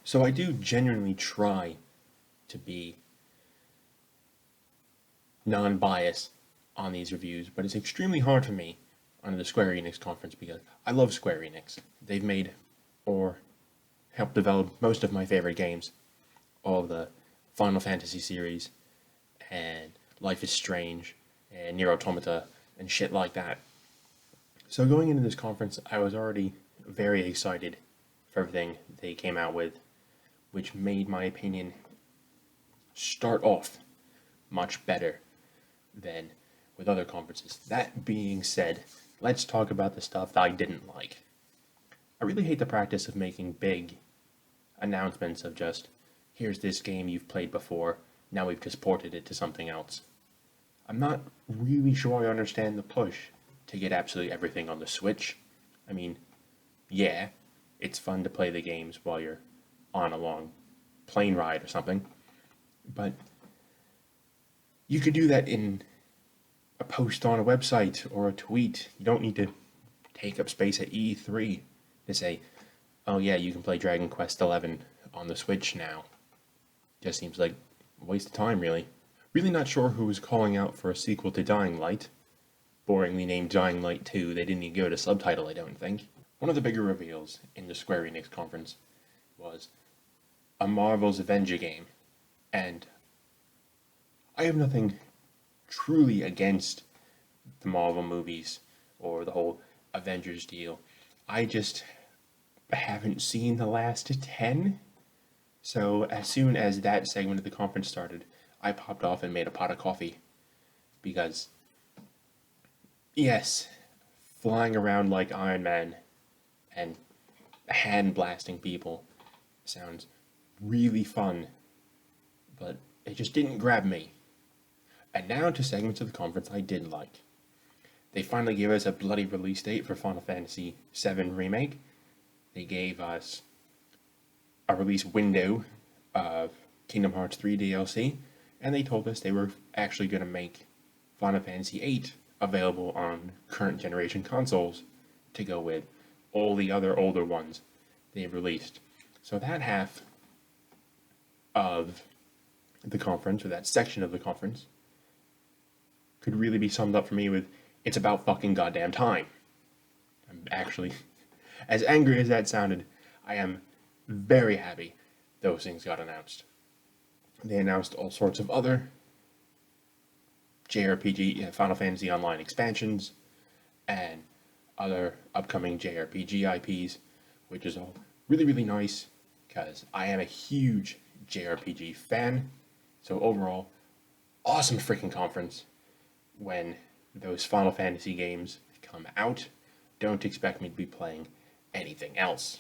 So I do genuinely try to be non-biased on these reviews, but it's extremely hard for me on the Square Enix conference because I love Square Enix. They've made or helped develop most of my favorite games, all of the Final Fantasy series and Life is Strange and Nier Automata and shit like that. So going into this conference, I was already very excited for everything they came out with, which made my opinion start off much better than with other conferences. That being said, let's talk about the stuff that I didn't like. I really hate the practice of making big announcements of just, here's this game you've played before, now we've just ported it to something else. I'm not really sure I understand the push to get absolutely everything on the Switch. I mean, yeah, it's fun to play the games while you're on a long plane ride or something, but you could do that in a post on a website or a tweet. You don't need to take up space at E3 to say, oh yeah, you can play Dragon Quest XI on the Switch now. Just seems like a waste of time, really. Really not sure who was calling out for a sequel to Dying Light. Boringly named Dying Light 2, they didn't even give it a subtitle, I don't think. One of the bigger reveals in the Square Enix conference was a Marvel's Avenger game, and I have nothing truly against the Marvel movies or the whole Avengers deal. I just haven't seen the last 10. So as soon as that segment of the conference started, I popped off and made a pot of coffee. Because, yes, flying around like Iron Man and hand blasting people sounds really fun, but it just didn't grab me. And now to segments of the conference I did like. They finally gave us a bloody release date for Final Fantasy VII Remake. They gave us a release window of Kingdom Hearts 3 DLC, and they told us they were actually going to make Final Fantasy VIII available on current generation consoles to go with all the other older ones they've released. So that half of the conference, or that section of the conference, could really be summed up for me with, it's about fucking goddamn time. I'm actually, as angry as that sounded, I am very happy those things got announced. They announced all sorts of other JRPG, Final Fantasy Online expansions, and other upcoming JRPG IPs, which is all really, really nice, because I am a huge JRPG fan. So overall, awesome freaking conference. When those Final Fantasy games come out, don't expect me to be playing anything else.